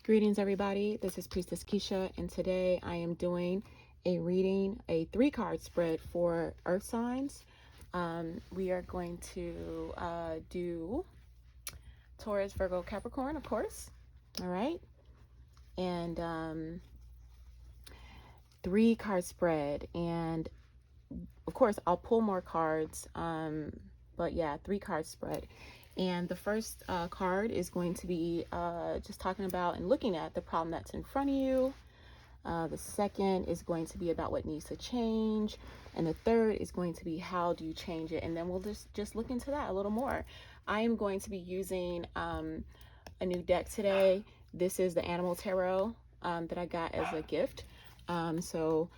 Greetings, everybody. This is Priestess Keisha, and today I am doing a reading, a 3-card spread for Earth signs. We are going to do Taurus, Virgo, Capricorn, of course. All right. And 3-card spread. And of course, I'll pull more cards. But yeah, 3-card spread. And the first card is going to be just talking about and looking at the problem that's in front of you. The second is going to be about what needs to change. And the third is going to be how do you change it? And then we'll just look into that a little more. I am going to be using a new deck today. This is the Animal Tarot that I got as a gift. So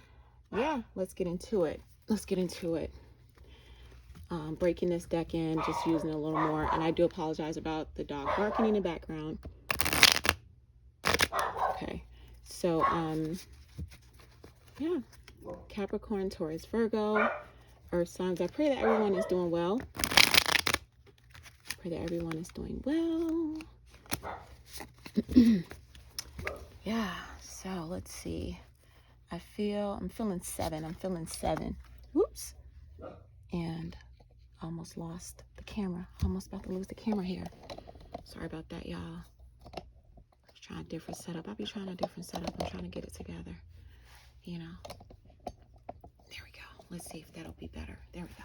yeah, let's get into it. Breaking this deck in, just using it a little more. And I do apologize about the dog barking in the background. Okay, so yeah, Capricorn, Taurus, Virgo, Earth signs. I pray that everyone is doing well. Yeah, so let's see. I'm feeling 7. Whoops. And almost lost the camera. Almost about to lose the camera here. Sorry about that, y'all. I was trying a different setup. I'll be trying a different setup. I'm trying to get it together. You know. There we go. Let's see if that'll be better. There we go.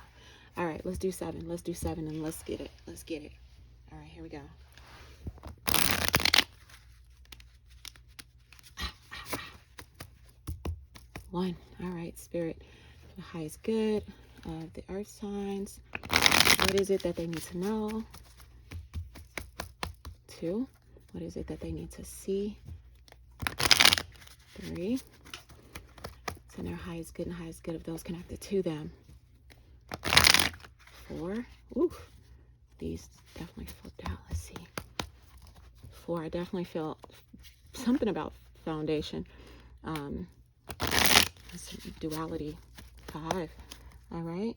All right, let's do 7. And let's get it. All right, here we go. 1. All right, Spirit. The highest good of the Earth signs. What is it that they need to know? 2. What is it that they need to see? 3. It's in their highest good and highest good of those connected to them. 4. Oof. These definitely flipped out. Let's see. 4. I definitely feel something about foundation. Duality. 5. All right.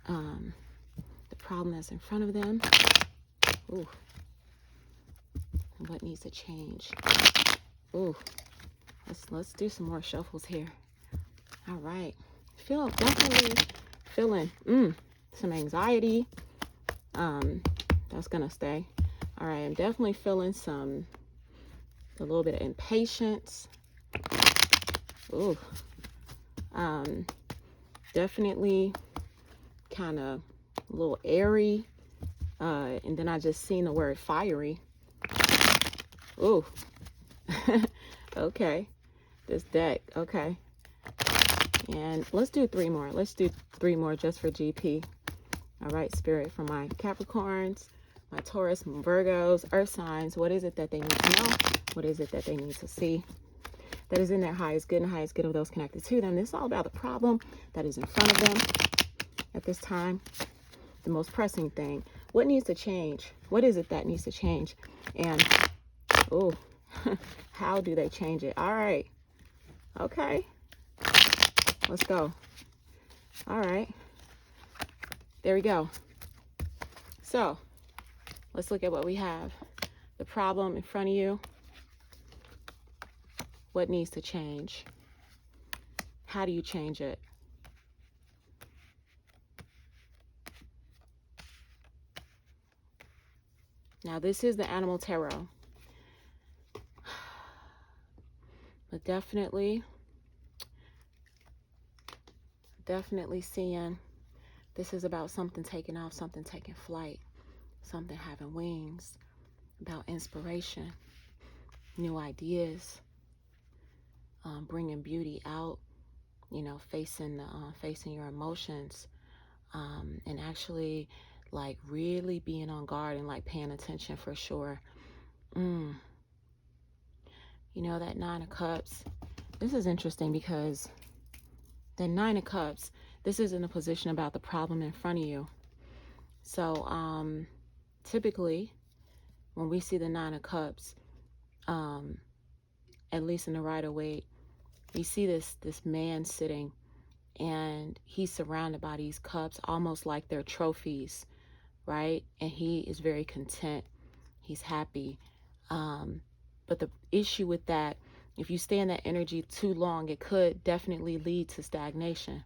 The problem that's in front of them. Ooh. And what needs to change? Ooh. Let's do some more shuffles here. All right. Definitely feeling some anxiety. That's gonna stay. All right. I'm definitely feeling a little bit of impatience. Ooh. Definitely kind of a little airy. And then I just seen the word fiery. Ooh. Okay. This deck. Okay. And let's do 3 more. Let's do 3 more just for GP. All right, Spirit, for my Capricorns, my Taurus, my Virgos, Earth signs. What is it that they need to know? What is it that they need to see? That is in their highest good and highest good of those connected to them. This is all about the problem that is in front of them at this time. The most pressing thing. What needs to change? What is it that needs to change? And, oh, how do they change it? All right. Okay. Let's go. All right. There we go. So, let's look at what we have. The problem in front of you. What needs to change? How do you change it? Now, this is the Animal Tarot. But definitely seeing this is about something taking off, something taking flight, something having wings, about inspiration, new ideas, bringing beauty out, you know, facing your emotions, and actually like really being on guard and like paying attention for sure. You know, that 9 of Cups, this is interesting because the 9 of Cups, this is in a position about the problem in front of you. So typically when we see the 9 of Cups, at least in the Rider-Waite, we see this man sitting and he's surrounded by these cups almost like they're trophies, right? And he is very content. He's happy. But the issue with that, if you stay in that energy too long, it could definitely lead to stagnation.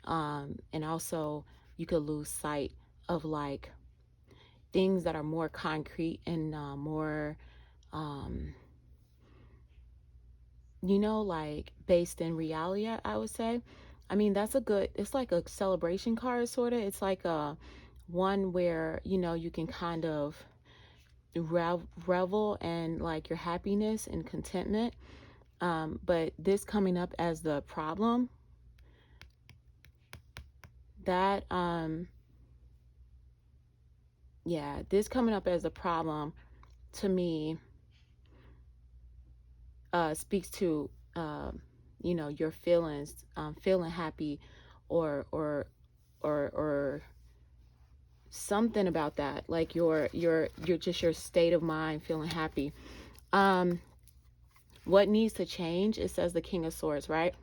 And also you could lose sight of like things that are more concrete and more, like based in reality, I would say. I mean, that's a good, it's like a celebration card, sort of. It's like a one where, you can kind of revel and like your happiness and contentment. But this coming up as the problem, that, this coming up as a problem to me speaks to, your feelings, feeling happy or something about that, like your just your state of mind feeling happy. What needs to change? It says the King of Swords, right?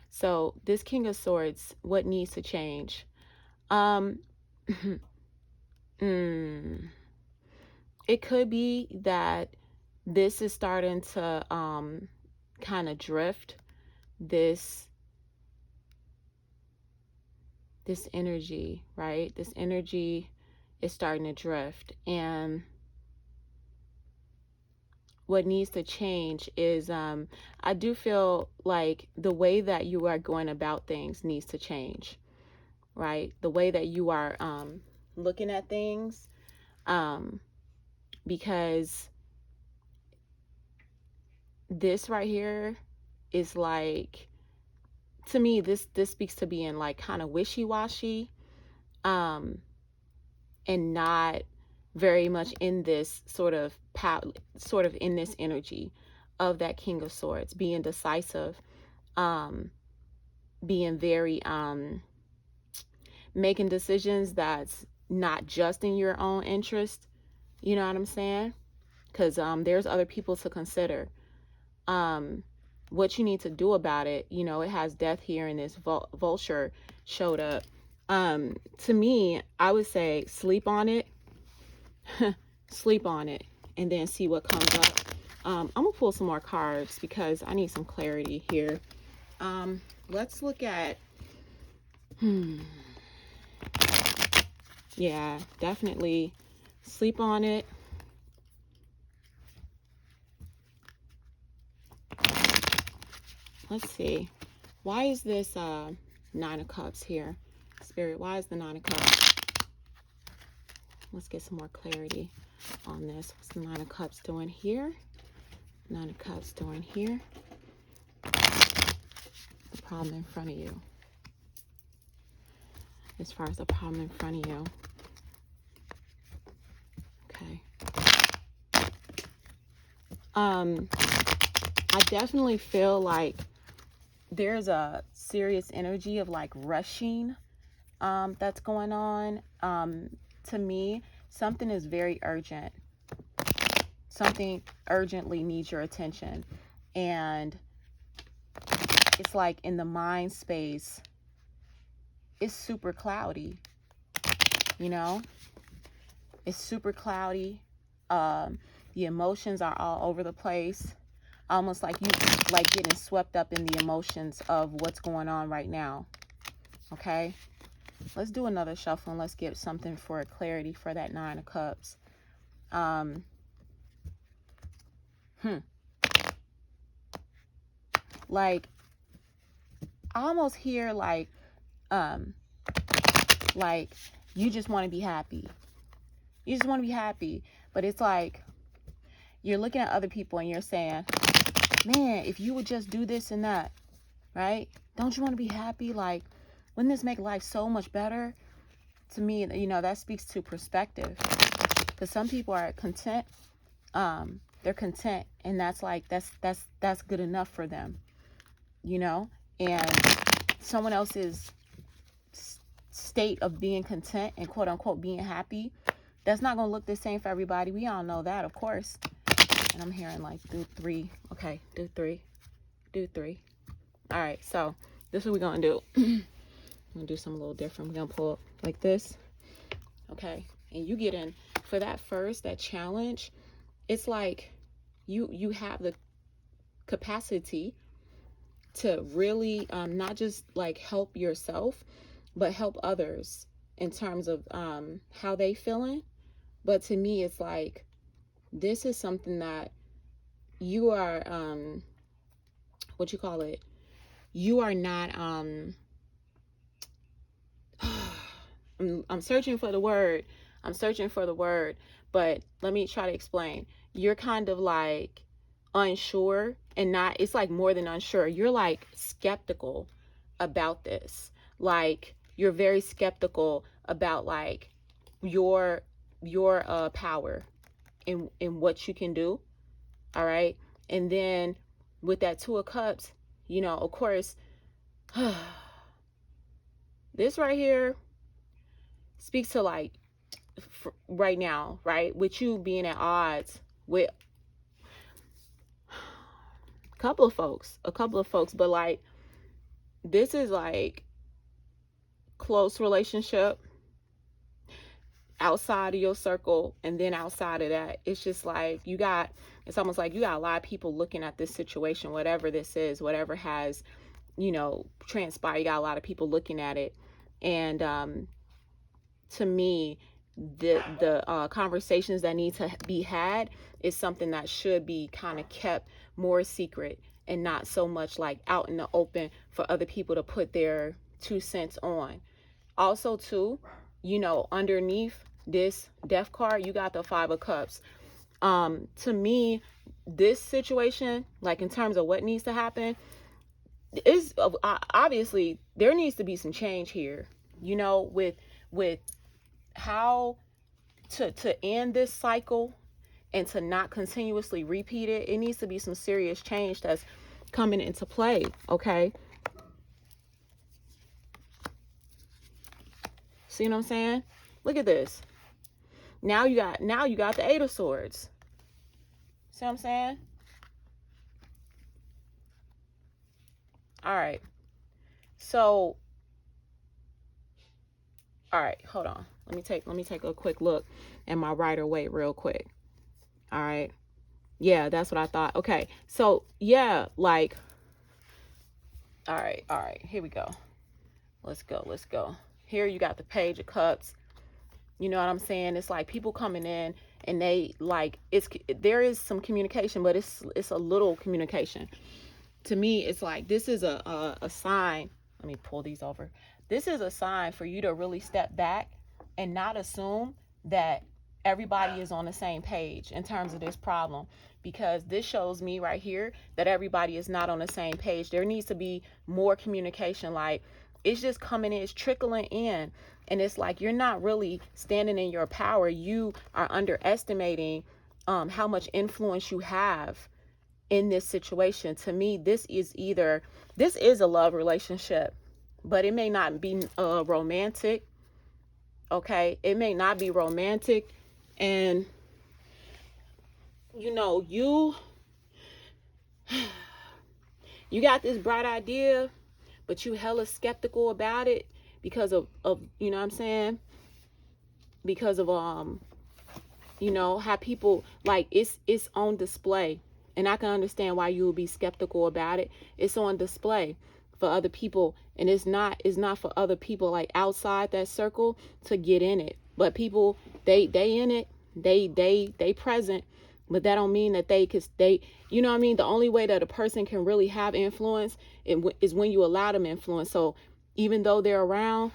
So this King of Swords, what needs to change? It could be that this is starting to kind of drift. This energy, right? This energy is starting to drift. And what needs to change is I do feel like the way that you are going about things needs to change, right? The way that you are looking at things, because this right here is like, to me, this speaks to being like kind of wishy-washy, and not very much in this sort of in this energy of that King of Swords, being decisive, being very making decisions that's not just in your own interest. You know what I'm saying? Because there's other people to consider. What you need to do about it, it has death here, and this vulture showed up. To me, I would say sleep on it. Sleep on it, and then see what comes up. I'm gonna pull some more cards because I need some clarity here. Let's look at, yeah, definitely sleep on it. Let's see. Why is this Nine of Cups here? Spirit, why is the Nine of Cups? Let's get some more clarity on this. What's the Nine of Cups doing here? Nine of Cups doing here. The problem in front of you. As far as the problem in front of you. Okay. I definitely feel like there's a serious energy of like rushing that's going on. To me, something is very urgent. Something urgently needs your attention. And it's like in the mind space, it's super cloudy. It's super cloudy. The emotions are all over the place. Almost like you like getting swept up in the emotions of what's going on right now. Okay? Let's do another shuffle and let's get something for clarity for that Nine of Cups. Like, I almost hear like you just want to be happy. You just want to be happy. But it's like you're looking at other people and you're saying, man, if you would just do this and that, right? Don't you want to be happy? Like, wouldn't this make life so much better? To me, that speaks to perspective. Because some people are content. They're content, and that's good enough for them. And someone else's state of being content and quote unquote being happy, that's not going to look the same for everybody. We all know that, of course. And I'm hearing like do three. Okay, do three. All right, so this is what we're going to do. I'm going to do something a little different. We're going to pull up like this. Okay, and you get in for that first, that challenge. It's like you have the capacity to really not just like help yourself, but help others in terms of how they feeling. But to me, it's like, this is something that you are, what you call it? You are not, I'm searching for the word. I'm searching for the word, but let me try to explain. You're kind of like unsure, and not, it's like more than unsure. You're like skeptical about this. Like, you're very skeptical about like your power in what you can do. All right. And then with that Two of Cups, you know, of course, this right here speaks to like right now, right? With you being at odds with a couple of folks, but like, this is like close relationship outside of your circle, and then outside of that, it's just like it's almost like you got a lot of people looking at this situation, whatever this is, whatever has, you know, transpired. You got a lot of people looking at it, and to me, the conversations that need to be had is something that should be kind of kept more secret, and not so much like out in the open for other people to put their 2 cents on. Also too, you know, underneath this death card, you got the Five of Cups. To me, this situation, like in terms of what needs to happen, is obviously there needs to be some change here, you know, with how to end this cycle and to not continuously repeat it. It needs to be some serious change that's coming into play. Okay. See what I'm saying? Look at this. Now you got the Eight of Swords. See what I'm saying? All right. So, all right, hold on. Let me take a quick look at my Rider-Waite real quick. All right. Yeah, that's what I thought. Okay. So, yeah, like, all right. Here we go. Let's go. Here you got the Page of Cups. You know what I'm saying? It's like people coming in, and they like, there is some communication, but it's a little communication. To me, it's like, this is a sign. Let me pull these over. This is a sign for you to really step back and not assume that everybody is on the same page in terms of this problem, because this shows me right here that everybody is not on the same page. There needs to be more communication. Like, it's just coming in, it's trickling in, and it's like you're not really standing in your power. You are underestimating how much influence you have in this situation. To me, this is a love relationship, but it may not be romantic. Okay, it may not be romantic, and you know, you got this bright idea, but you hella skeptical about it because of you know what I'm saying, because of you know how people like, it's on display. And I can understand why you would be skeptical about it. It's on display for other people, and it's not for other people like outside that circle to get in it. But people, they in it, they present, but that don't mean that they, you know what I mean? The only way that a person can really have influence is when you allow them influence. So even though they're around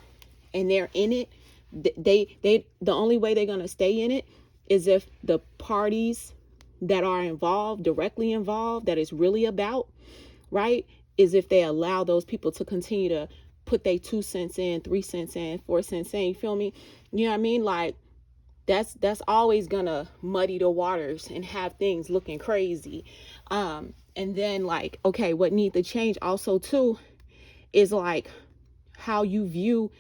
and they're in it, the only way they're gonna stay in it is if the parties that are involved, directly involved, that is really about, right, is if they allow those people to continue to put their 2 cents in, 3 cents in, 4 cents in. You feel me? You know what I mean? Like, that's always gonna muddy the waters and have things looking crazy. And then like, okay, what need to change also too is like how you view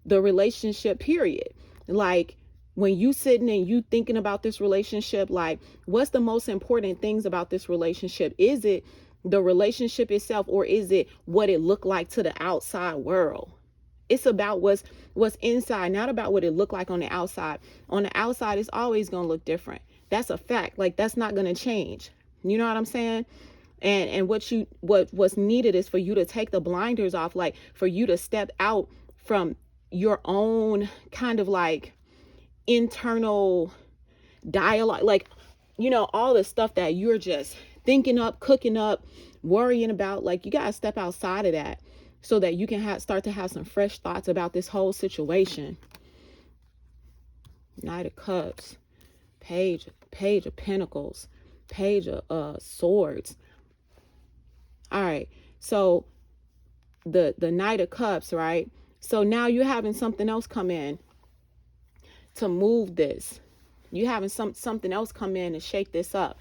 the relationship, period. Like, when you sitting and you thinking about this relationship, like, what's the most important things about this relationship? Is it the relationship itself, or is it what it looked like to the outside world? It's about what's inside, not about what it looked like on the outside. On the outside, it's always going to look different. That's a fact. Like, that's not going to change. You know what I'm saying? And what's needed is for you to take the blinders off, like for you to step out from your own kind of like internal dialogue, like, you know, all the stuff that you're just thinking up, cooking up, worrying about. Like, you gotta step outside of that so that you can start to have some fresh thoughts about this whole situation. Knight of Cups, Page of Pentacles, Page of Swords. All right, so the Knight of Cups, right? So now you're having something else come in to move this. You having something else come in and shake this up.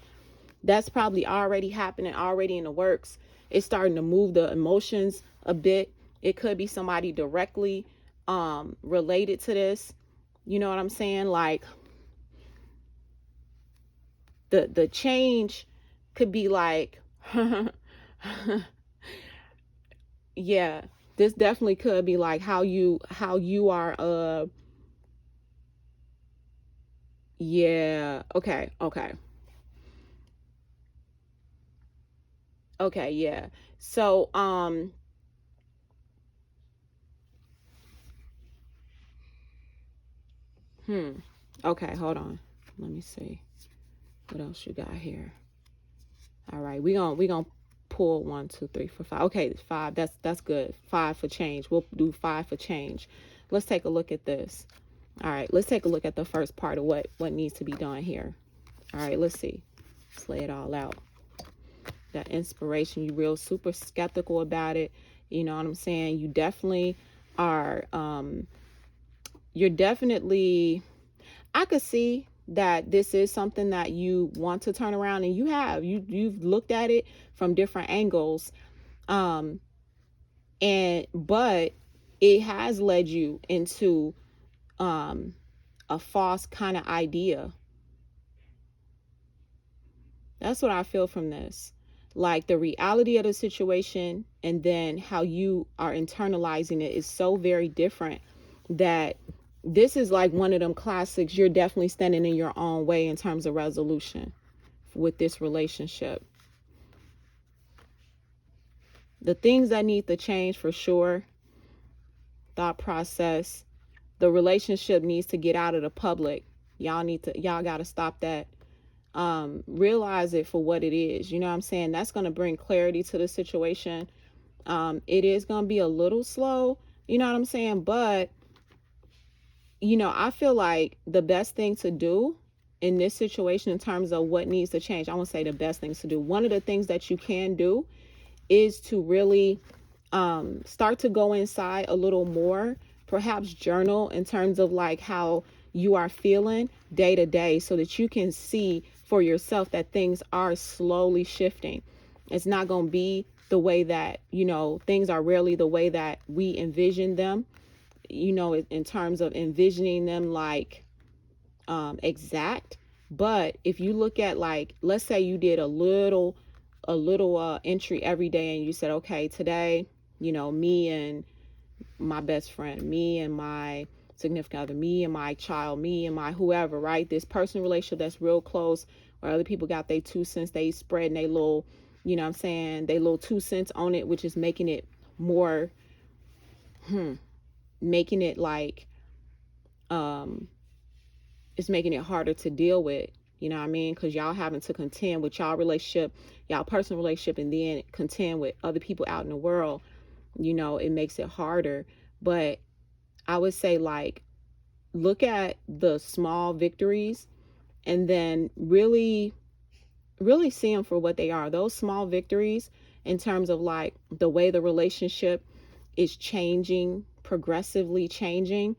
That's probably already happening, already in the works. It's starting to move the emotions a bit. It could be somebody directly related to this. You know what I'm saying? Like, the change could be like, yeah, this definitely could be like how you are, yeah, okay, yeah. So, okay, hold on. Let me see what else you got here. All right, we gonna pull 1, 2, 3, 4, 5. Okay, 5. That's good. 5 for change. We'll do 5 for change. Let's take a look at this. All right, let's take a look at the first part of what needs to be done here. All right, let's see. Let's lay it all out. That inspiration, you real super skeptical about it. You know what I'm saying? You definitely are. You're definitely. I could see that this is something that you want to turn around, and you've looked at it from different angles, but it has led you into a false kind of idea. That's what I feel from this. Like, the reality of the situation and then how you are internalizing it is so very different that this is like one of them classics. You're definitely standing in your own way in terms of resolution with this relationship. The things that need to change for sure: thought process. The relationship needs to get out of the public. Y'all got to stop that. Realize it for what it is. You know what I'm saying? That's going to bring clarity to the situation. It is going to be a little slow, you know what I'm saying? But, you know, I feel like the best thing to do in this situation in terms of what needs to change, I won't say the best things to do. One of the things that you can do is to really start to go inside a little more, perhaps journal in terms of like how you are feeling day to day, so that you can see for yourself that things are slowly shifting. It's not going to be the way that, you know, things are rarely the way that we envision them, you know, in terms of envisioning them like exact. But if you look at, like, let's say you did a little entry every day, and you said, okay, today, you know, me and my best friend, me and my significant other, me and my child, me and my whoever, right? This personal relationship that's real close, where other people got their 2 cents, they spreading they little, you know what I'm saying, they little 2 cents on it, which is making it more, making it like, it's making it harder to deal with, you know what I mean? Because y'all having to contend with y'all relationship, y'all personal relationship, and then contend with other people out in the world, you know, it makes it harder. But I would say, like, look at the small victories and then really see them for what they are. Those small victories in terms of like the way the relationship is changing, progressively changing,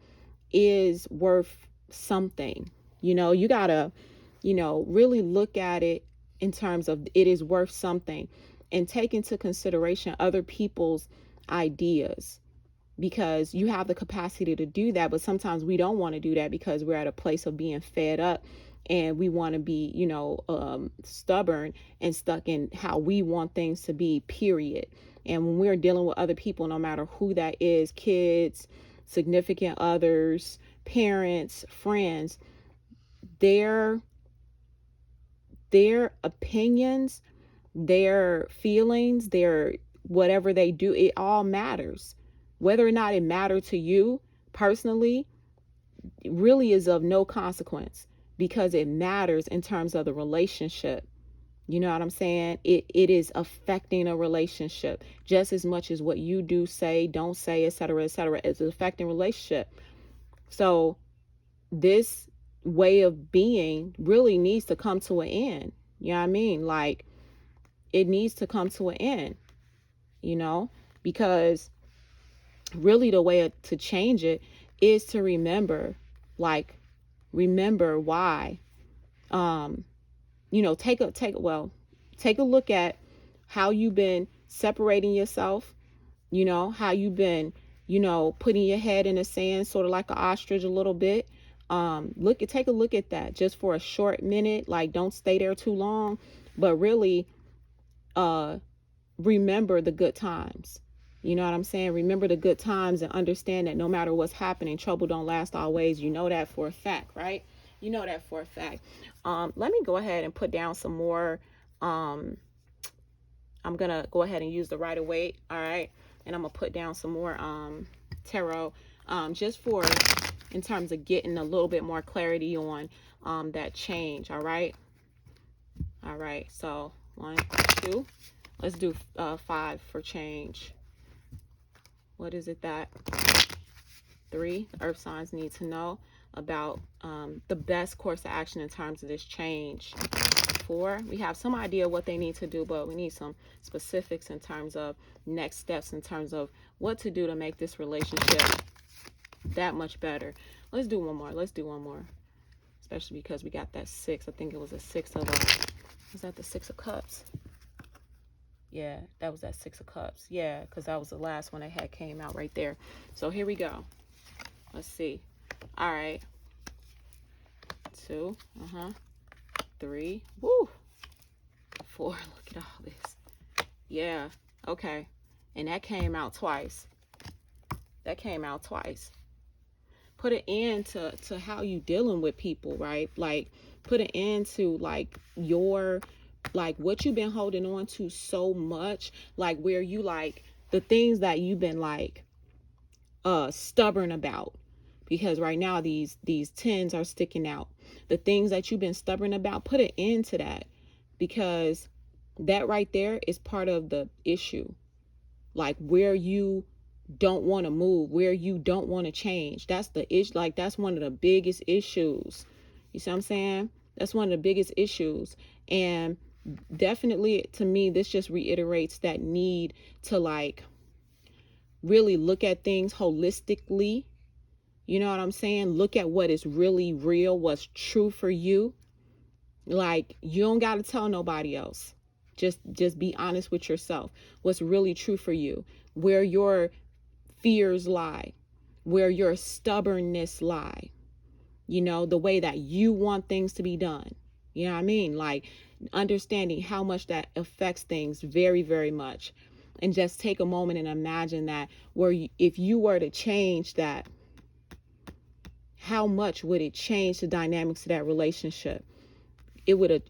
is worth something. You know, you gotta, you know, really look at it in terms of it is worth something, and take into consideration other people's ideas, because you have the capacity to do that. But sometimes we don't want to do that because we're at a place of being fed up, and we want to be, you know, stubborn and stuck in how we want things to be, period. And when we're dealing with other people, no matter who that is, kids, significant others, parents, friends, their their opinions, their feelings, their whatever they do, it all matters. Whether or not it mattered to you personally, it really is of no consequence, because it matters in terms of the relationship. You know what I'm saying? It is affecting a relationship just as much as what you do, say, don't say, etc., etc. It's affecting relationship. So this way of being really needs to come to an end. You know what I mean? Like, it needs to come to an end, you know, because really the way to change it is to remember, like, remember why. You know, take a look at how you've been separating yourself, you know, how you've been, you know, putting your head in the sand, sort of like an ostrich a little bit. Take a look at that just for a short minute. Like, don't stay there too long, but really, remember the good times. You know what I'm saying? Remember the good times and understand that no matter what's happening, trouble don't last always. You know that for a fact, right? You know that for a fact. Let me go ahead and put down some more. I'm going to go ahead and use the Rider-Waite. All right. And I'm going to put down some more tarot just for in terms of getting a little bit more clarity on that change. All right. All right. So 1, 2. Let's do 5 for change. What is it that 3 earth signs need to know about the best course of action in terms of this change? 4, we have some idea what they need to do, but we need some specifics in terms of next steps, in terms of what to do to make this relationship that much better. Let's do one more. Let's do one more, especially because we got that 6. I think it was a 6 of was that the 6 of Cups? Yeah, that was that 6 of Cups. Yeah, because that was the last one that had came out right there. So here we go. Let's see. All right. 2. 3. Woo. 4. Look at all this. Yeah. Okay. And that came out twice. That came out twice. Put an end to how you dealing with people, right? Like, put an end to, like, your, like, what you've been holding on to so much, like, where you, like, the things that you've been, like, stubborn about, because right now these 10s are sticking out. The things that you've been stubborn about, put an end to that, because that right there is part of the issue. Like, where you don't want to move, where you don't want to change. That's the issue. Like, that's one of the biggest issues. You see what I'm saying? That's one of the biggest issues. And definitely, to me, this just reiterates that need to, like, really look at things holistically. You know what I'm saying? Look at what is really real, what's true for you. Like, you don't got to tell nobody else. Just be honest with yourself. What's really true for you, where your fears lie, where your stubbornness lie, you know, the way that you want things to be done. You know what I mean? Like, understanding how much that affects things very, very much. And just take a moment and imagine that, where you, if you were to change that, how much would it change the dynamics of that relationship? It would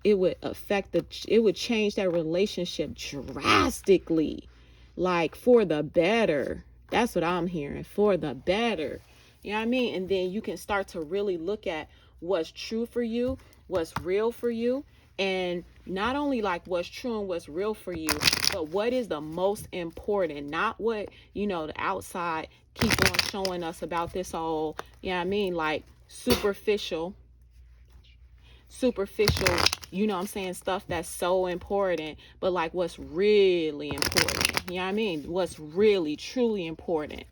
affect it would change that relationship drastically, like, for the better. That's what I'm hearing, for the better. You know what I mean? And then you can start to really look at what's true for you, what's real for you, and not only like what's true and what's real for you, but what is the most important, not what, you know, the outside keep on showing us about this whole, you know what I mean, like superficial, you know what I'm saying, stuff that's so important, but like what's really important, you know what I mean, what's really truly important,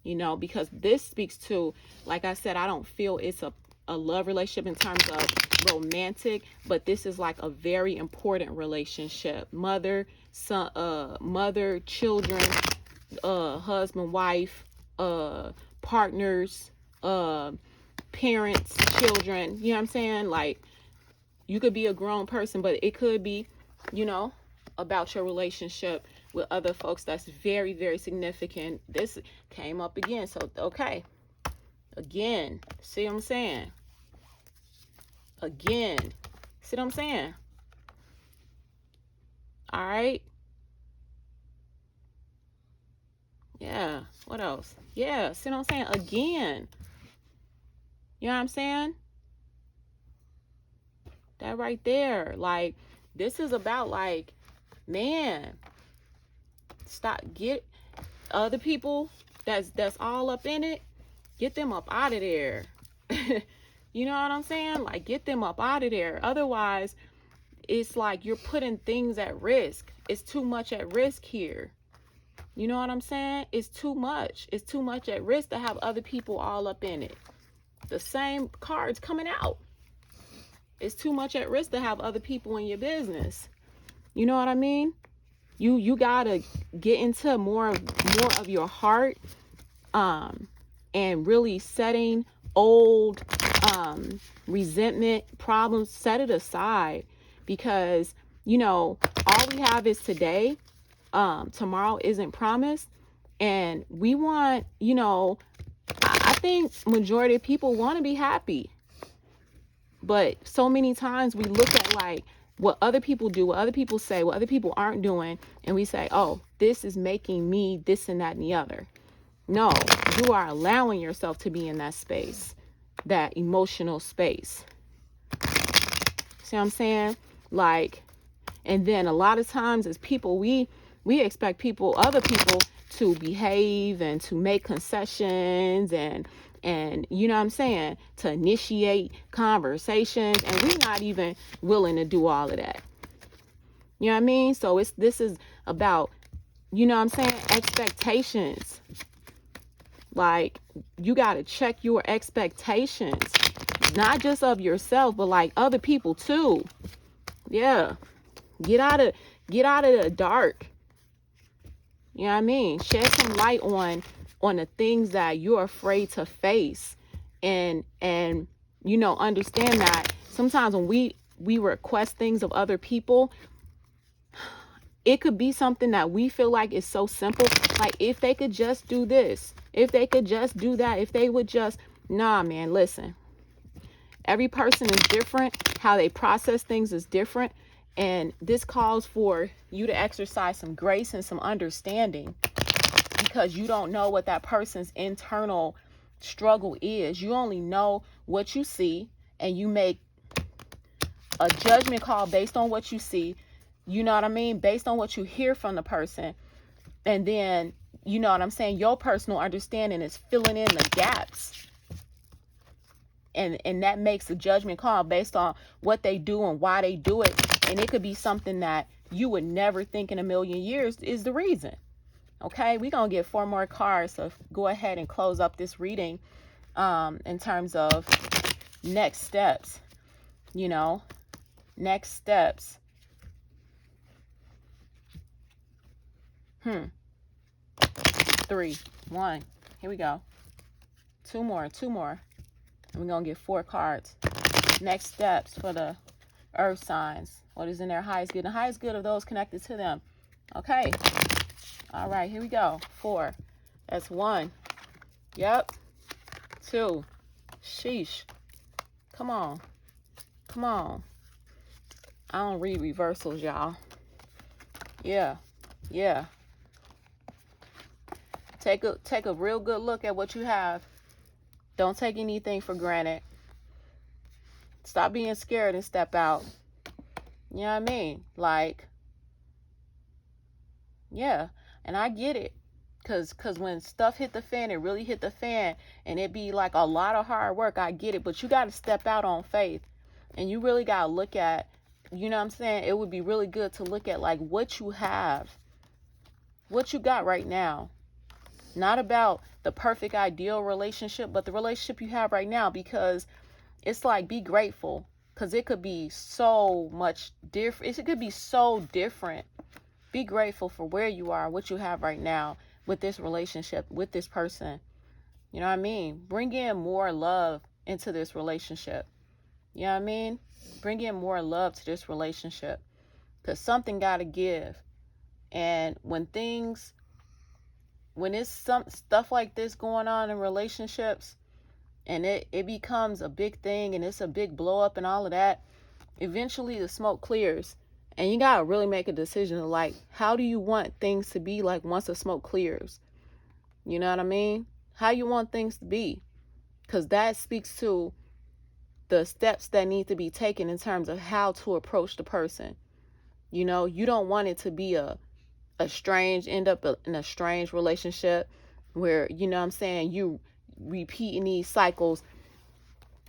you know, because this speaks to, like I said, I don't feel it's a love relationship in terms of romantic, but this is like a very important relationship. Mother, son, mother, children, husband, wife, partners, parents, children, you know what I'm saying? Like, you could be a grown person, but it could be, you know, about your relationship with other folks that's very, very significant. This came up again. So, okay. Again. See what I'm saying? Again. See what I'm saying? All right. Yeah. What else? Yeah. See what I'm saying? Again. You know what I'm saying? That right there. Like, this is about, like, man, stop. Get other people that's all up in it. Get them up out of there. You know what I'm saying? Like, get them up out of there. Otherwise, it's like you're putting things at risk. It's too much at risk here. You know what I'm saying? It's too much. It's too much at risk to have other people all up in it. The same cards coming out. It's too much at risk to have other people in your business. You know what I mean? You gotta get into more of your heart, and really setting old resentment problems, set it aside, because all we have is today. Tomorrow isn't promised, and we want, I think majority of people want to be happy, but so many times we look at like what other people do, what other people say, what other people aren't doing, and we say, oh, this is making me this and that and the other. No, you are allowing yourself to be in that space, that emotional space. See what I'm saying? Like, and then a lot of times as people, we expect other people to behave and to make concessions and you know what I'm saying, to initiate conversations, and we're not even willing to do all of that. You know what I mean? So this is about, you know what I'm saying, expectations. Like, you got to check your expectations, not just of yourself, but like other people too. Yeah. Get out of the dark. You know what I mean? Shed some light on the things that you're afraid to face, and understand that sometimes when we request things of other people, it could be something that we feel like is so simple. Like, if they could just do this, if they could just do that, if they would just, nah, man, listen. Every person is different. How they process things is different. And this calls for you to exercise some grace and some understanding, because you don't know what that person's internal struggle is. You only know what you see, and you make a judgment call based on what you see. You know what I mean? Based on what you hear from the person. And then, you know what I'm saying, your personal understanding is filling in the gaps. And that makes a judgment call based on what they do and why they do it. And it could be something that you would never think in a million years is the reason. Okay, we're going to get 4 more cards. So go ahead and close up this reading in terms of next steps. Next steps. 3, 1. Here we go. 2 more. And we're going to get 4 cards. Next steps for the earth signs. What is in their highest good? The highest good of those connected to them. Okay. All right, here we go. 4. That's 1. Yep. 2. Sheesh. Come on. I don't read reversals, y'all. Yeah. Take a real good look at what you have. Don't take anything for granted. Stop being scared and step out. You know what I mean? Like, yeah. And I get it. Cause when stuff hit the fan, it really hit the fan, and it be like a lot of hard work. I get it. But you got to step out on faith. And you really got to look at, you know what I'm saying? It would be really good to look at like what you have. What you got right now. Not about the perfect ideal relationship, but the relationship you have right now, because it's like, be grateful, because it could be so much different. It could be so different. Be grateful for where you are, what you have right now with this relationship, with this person. You know what I mean? Bring in more love into this relationship. You know what I mean? Bring in more love to this relationship, because something got to give. And when it's some stuff like this going on in relationships, and it becomes a big thing, and it's a big blow up and all of that, eventually the smoke clears, And you got to really make a decision of like, how do you want things to be like once the smoke clears? You know what I mean? How you want things to be. Because that speaks to the steps that need to be taken in terms of how to approach the person. You know, you don't want it to be end up in a strange relationship where, you know what I'm saying, you repeating these cycles,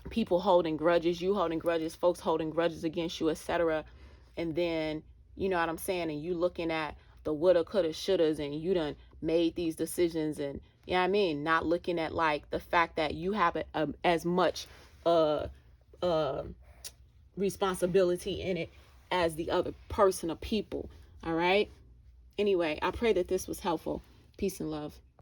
people holding grudges, you holding grudges, folks holding grudges against you, etc. And then, you know what I'm saying, and you looking at the woulda, coulda, shouldas, and you done made these decisions, and you know what I mean, not looking at like the fact that you have as much responsibility in it as the other person or people. All right. Anyway, I pray that this was helpful. Peace and love.